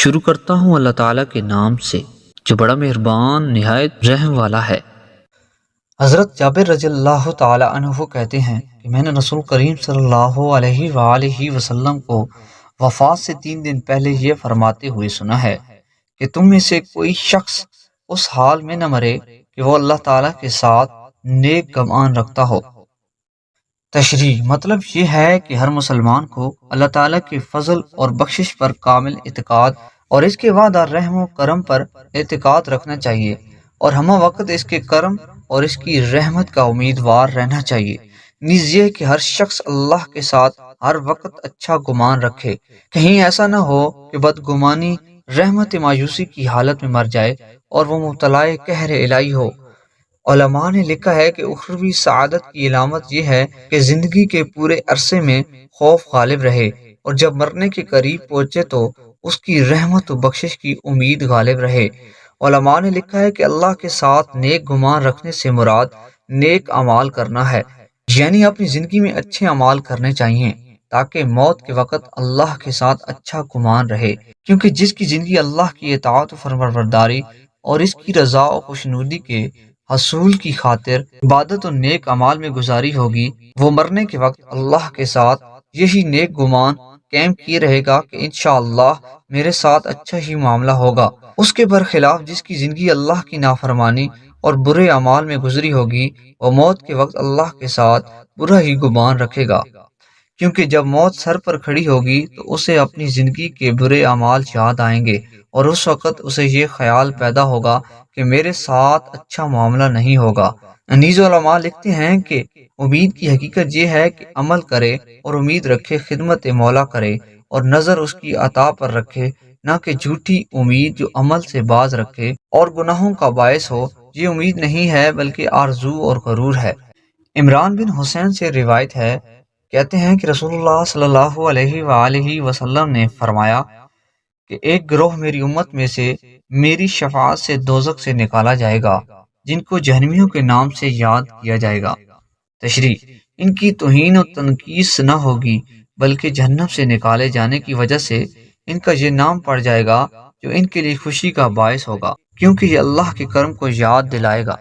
شروع کرتا ہوں اللہ تعالیٰ کے نام سے جو بڑا مہربان نہایت رحم والا ہے۔ حضرت جابر رضی اللہ تعالی عنہ کہتے ہیں کہ میں نے رسول کریم صلی اللہ علیہ وآلہ وسلم کو وفات سے 3 دن پہلے یہ فرماتے ہوئے سنا ہے کہ تم میں سے کوئی شخص اس حال میں نہ مرے کہ وہ اللہ تعالیٰ کے ساتھ نیک گمان رکھتا ہو۔ تشریح مطلب یہ ہے کہ ہر مسلمان کو اللہ تعالیٰ کے فضل اور بخشش پر کامل اعتقاد اور اس کے وعدہ رحم و کرم پر اعتقاد رکھنا چاہیے، اور ہمہ وقت اس کے کرم اور اس کی رحمت کا امیدوار رہنا چاہیے۔ نیز یہ کہ ہر شخص اللہ کے ساتھ ہر وقت اچھا گمان رکھے، کہیں ایسا نہ ہو کہ بدگمانی رحمت مایوسی کی حالت میں مر جائے اور وہ مبتلا قہر الہی ہو۔ علماء نے لکھا ہے کہ اخروی سعادت کی علامت یہ ہے کہ زندگی کے پورے عرصے میں خوف غالب رہے، اور جب مرنے کے قریب پہنچے تو اس کی رحمت و بخشش کی امید غالب رہے۔ علماء نے لکھا ہے کہ اللہ کے ساتھ نیک گمان رکھنے سے مراد نیک اعمال کرنا ہے، یعنی اپنی زندگی میں اچھے اعمال کرنے چاہیے تاکہ موت کے وقت اللہ کے ساتھ اچھا گمان رہے، کیونکہ جس کی زندگی اللہ کی اطاعت و فرمانبرداری اور اس کی رضا و خوشنودی کے حصول کی خاطر عبادت و نیک اعمال میں گزاری ہوگی، وہ مرنے کے وقت اللہ کے ساتھ یہی نیک گمان قائم کیے رہے گا کہ انشاءاللہ میرے ساتھ اچھا ہی معاملہ ہوگا۔ اس کے برخلاف جس کی زندگی اللہ کی نافرمانی اور برے اعمال میں گزری ہوگی، وہ موت کے وقت اللہ کے ساتھ برا ہی گمان رکھے گا، کیونکہ جب موت سر پر کھڑی ہوگی تو اسے اپنی زندگی کے برے اعمال یاد آئیں گے، اور اس وقت اسے یہ خیال پیدا ہوگا کہ میرے ساتھ اچھا معاملہ نہیں ہوگا۔ نیز علماء لکھتے ہیں کہ امید کی حقیقت یہ ہے کہ عمل کرے اور امید رکھے، خدمت مولا کرے اور نظر اس کی عطا پر رکھے، نہ کہ جھوٹی امید جو عمل سے باز رکھے اور گناہوں کا باعث ہو۔ یہ امید نہیں ہے بلکہ آرزو اور غرور ہے۔ عمران بن حسین سے روایت ہے، کہتے ہیں کہ رسول اللہ صلی اللہ علیہ وآلہ وسلم نے فرمایا کہ ایک گروہ میری امت میں سے میری شفاعت سے دوزخ سے نکالا جائے گا، جن کو جہنمیوں کے نام سے یاد کیا جائے گا۔ تشریح ان کی توہین و تنقیص نہ ہوگی بلکہ جہنم سے نکالے جانے کی وجہ سے ان کا یہ نام پڑ جائے گا جو ان کے لیے خوشی کا باعث ہوگا، کیونکہ یہ اللہ کے کرم کو یاد دلائے گا۔